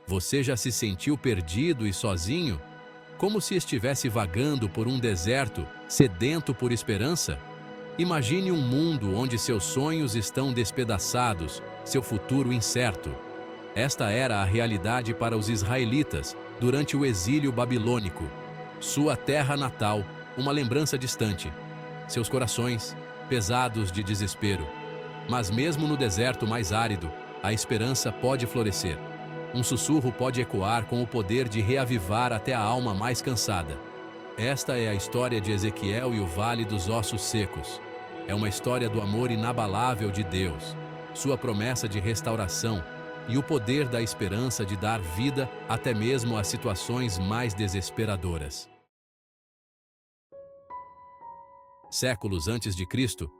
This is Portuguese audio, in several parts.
Você já se sentiu perdido e sozinho? Como se estivesse vagando por um deserto, sedento por esperança? Imagine um mundo onde seus sonhos estão despedaçados, seu futuro incerto. Esta era a realidade para os israelitas durante o exílio babilônico. Sua terra natal, uma lembrança distante. Seus corações, pesados de desespero. Mas mesmo no deserto mais árido, a esperança pode florescer. Um sussurro pode ecoar com o poder de reavivar até a alma mais cansada. Esta é a história de Ezequiel e o Vale dos Ossos Secos. É uma história do amor inabalável de Deus, sua promessa de restauração e o poder da esperança de dar vida até mesmo às situações mais desesperadoras. Séculos antes de Cristo,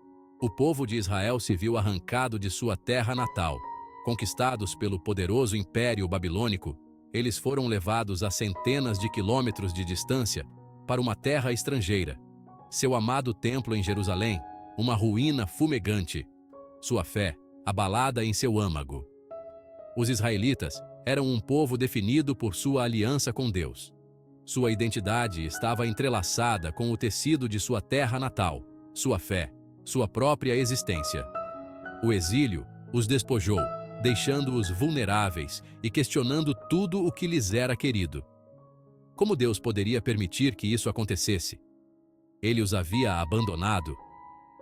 o povo de Israel se viu arrancado de sua terra natal. Conquistados pelo poderoso Império Babilônico, eles foram levados a centenas de quilômetros de distância para uma terra estrangeira. Seu amado templo em Jerusalém, uma ruína fumegante. Sua fé, abalada em seu âmago. Os israelitas eram um povo definido por sua aliança com Deus. Sua identidade estava entrelaçada com o tecido de sua terra natal, sua fé, sua própria existência. O exílio os despojou, deixando-os vulneráveis e questionando tudo o que lhes era querido. Como Deus poderia permitir que isso acontecesse? Ele os havia abandonado.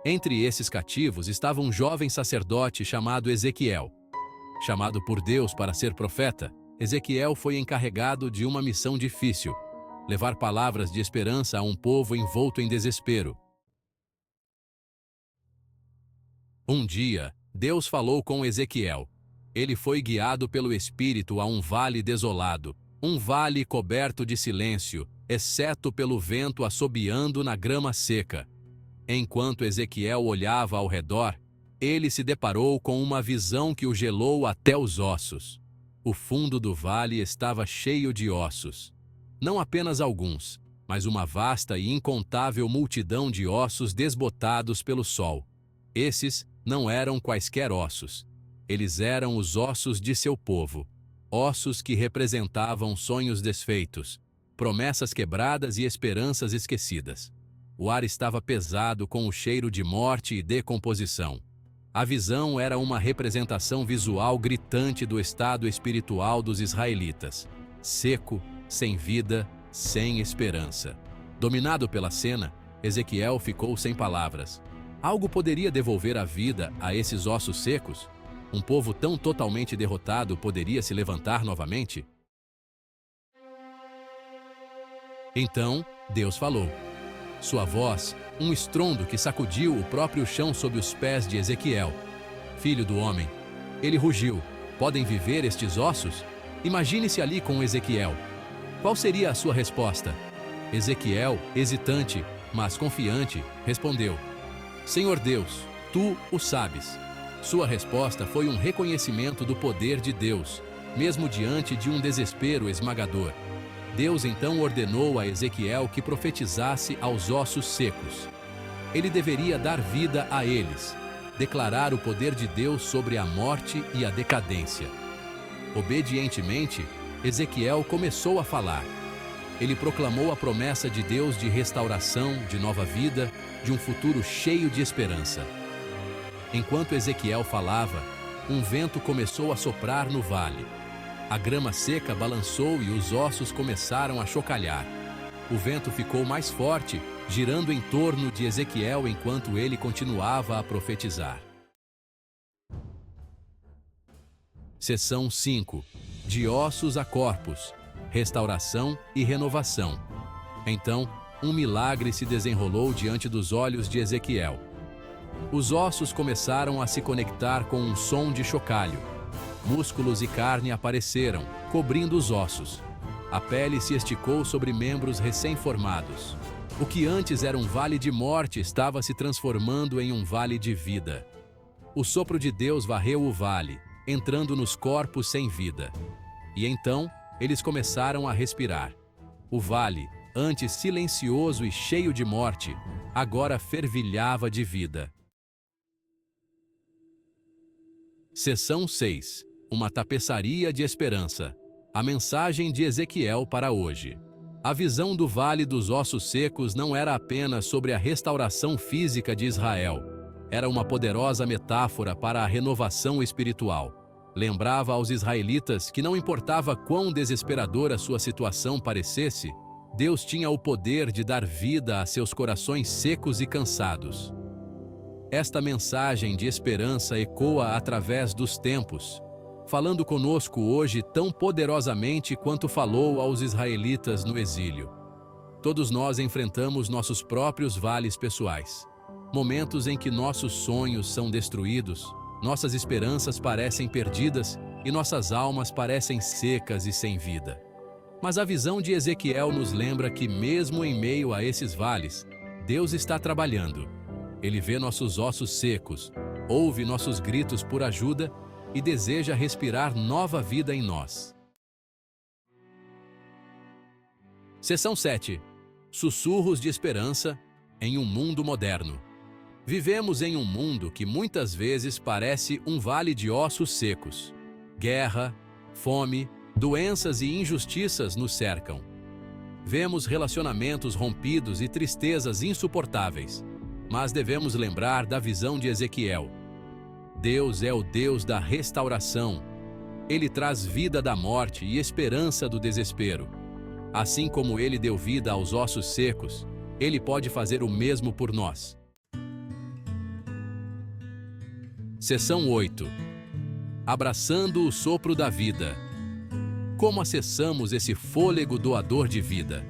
Entre esses cativos estava um jovem sacerdote chamado Ezequiel. Chamado por Deus para ser profeta, Ezequiel foi encarregado de uma missão difícil: levar palavras de esperança a um povo envolto em desespero. Um dia, Deus falou com Ezequiel. Ele foi guiado pelo Espírito a um vale desolado, um vale coberto de silêncio, exceto pelo vento assobiando na grama seca. Enquanto Ezequiel olhava ao redor, ele se deparou com uma visão que o gelou até os ossos. O fundo do vale estava cheio de ossos. Não apenas alguns, mas uma vasta e incontável multidão de ossos desbotados pelo sol. Esses não eram quaisquer ossos. Eles eram os ossos de seu povo. Ossos que representavam sonhos desfeitos, promessas quebradas e esperanças esquecidas. O ar estava pesado com o cheiro de morte e decomposição. A visão era uma representação visual gritante do estado espiritual dos israelitas. Seco, sem vida, sem esperança. Dominado pela cena, Ezequiel ficou sem palavras. Algo poderia devolver a vida a esses ossos secos? Um povo tão totalmente derrotado poderia se levantar novamente? Então, Deus falou. Sua voz, um estrondo que sacudiu o próprio chão sob os pés de Ezequiel. Filho do homem, ele rugiu. Podem viver estes ossos? Imagine-se ali com Ezequiel. Qual seria a sua resposta? Ezequiel, hesitante, mas confiante, respondeu: Senhor Deus, tu o sabes. Sua resposta foi um reconhecimento do poder de Deus, mesmo diante de um desespero esmagador. Deus então ordenou a Ezequiel que profetizasse aos ossos secos. Ele deveria dar vida a eles, declarar o poder de Deus sobre a morte e a decadência. Obedientemente, Ezequiel começou a falar. Ele proclamou a promessa de Deus de restauração, de nova vida, de um futuro cheio de esperança. Enquanto Ezequiel falava, um vento começou a soprar no vale. A grama seca balançou e os ossos começaram a chocalhar. O vento ficou mais forte, girando em torno de Ezequiel enquanto ele continuava a profetizar. Seção 5. De ossos a corpos. Restauração e renovação. Então, um milagre se desenrolou diante dos olhos de Ezequiel. Os ossos começaram a se conectar com um som de chocalho. Músculos e carne apareceram, cobrindo os ossos. A pele se esticou sobre membros recém-formados. O que antes era um vale de morte estava se transformando em um vale de vida. O sopro de Deus varreu o vale, entrando nos corpos sem vida. E então, eles começaram a respirar. O vale, antes silencioso e cheio de morte, agora fervilhava de vida. Seção 6. Uma tapeçaria de esperança. A mensagem de Ezequiel para hoje. A visão do Vale dos Ossos Secos não era apenas sobre a restauração física de Israel. Era uma poderosa metáfora para a renovação espiritual. Lembrava aos israelitas que não importava quão desesperadora sua situação parecesse, Deus tinha o poder de dar vida a seus corações secos e cansados. Esta mensagem de esperança ecoa através dos tempos, falando conosco hoje tão poderosamente quanto falou aos israelitas no exílio. Todos nós enfrentamos nossos próprios vales pessoais. Momentos em que nossos sonhos são destruídos, nossas esperanças parecem perdidas e nossas almas parecem secas e sem vida. Mas a visão de Ezequiel nos lembra que, mesmo em meio a esses vales, Deus está trabalhando. Ele vê nossos ossos secos, ouve nossos gritos por ajuda e deseja respirar nova vida em nós. Seção 7. Sussurros de esperança em um mundo moderno. Vivemos em um mundo que muitas vezes parece um vale de ossos secos. Guerra, fome, doenças e injustiças nos cercam. Vemos relacionamentos rompidos e tristezas insuportáveis. Mas devemos lembrar da visão de Ezequiel. Deus é o Deus da restauração. Ele traz vida da morte e esperança do desespero. Assim como Ele deu vida aos ossos secos, Ele pode fazer o mesmo por nós. Seção 8. Abraçando o sopro da vida. Como acessamos esse fôlego doador de vida?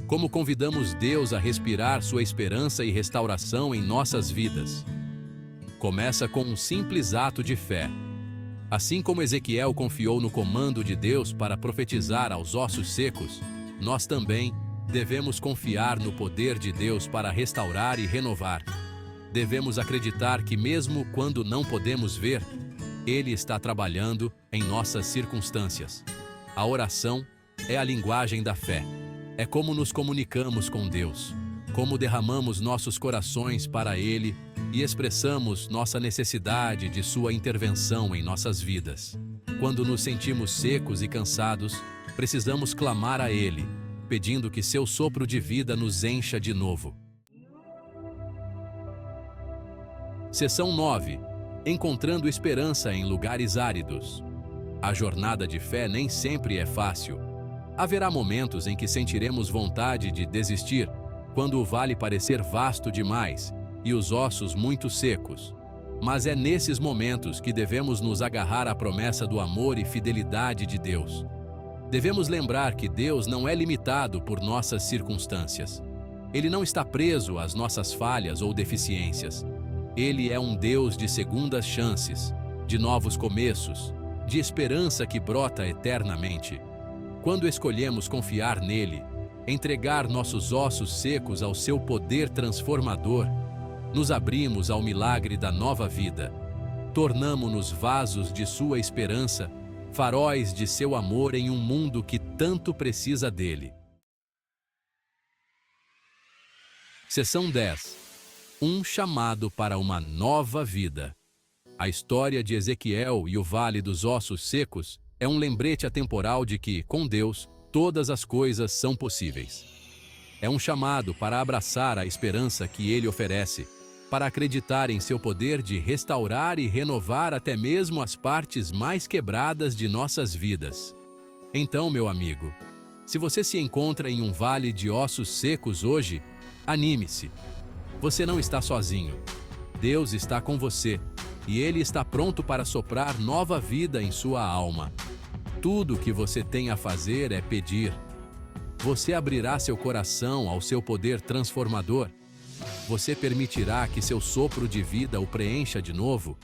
Como convidamos Deus a respirar sua esperança e restauração em nossas vidas? Começa com um simples ato de fé. Assim como Ezequiel confiou no comando de Deus para profetizar aos ossos secos, nós também devemos confiar no poder de Deus para restaurar e renovar. Devemos acreditar que mesmo quando não podemos ver, Ele está trabalhando em nossas circunstâncias. A oração é a linguagem da fé. É como nos comunicamos com Deus, como derramamos nossos corações para Ele e expressamos nossa necessidade de sua intervenção em nossas vidas. Quando nos sentimos secos e cansados, precisamos clamar a Ele, pedindo que seu sopro de vida nos encha de novo. Seção 9. Encontrando esperança em lugares áridos. A jornada de fé nem sempre é fácil. Haverá momentos em que sentiremos vontade de desistir, quando o vale parecer vasto demais e os ossos muito secos. Mas é nesses momentos que devemos nos agarrar à promessa do amor e fidelidade de Deus. Devemos lembrar que Deus não é limitado por nossas circunstâncias. Ele não está preso às nossas falhas ou deficiências. Ele é um Deus de segundas chances, de novos começos, de esperança que brota eternamente. Quando escolhemos confiar nele, entregar nossos ossos secos ao seu poder transformador, nos abrimos ao milagre da nova vida. Tornamo-nos vasos de sua esperança, faróis de seu amor em um mundo que tanto precisa dele. Seção 10. Um chamado para uma nova vida. A história de Ezequiel e o Vale dos Ossos Secos é um lembrete atemporal de que, com Deus, todas as coisas são possíveis. É um chamado para abraçar a esperança que Ele oferece, para acreditar em seu poder de restaurar e renovar até mesmo as partes mais quebradas de nossas vidas. Então, meu amigo, se você se encontra em um vale de ossos secos hoje, anime-se. Você não está sozinho. Deus está com você e Ele está pronto para soprar nova vida em sua alma. Tudo o que você tem a fazer é pedir. Você abrirá seu coração ao seu poder transformador? Você permitirá que seu sopro de vida o preencha de novo?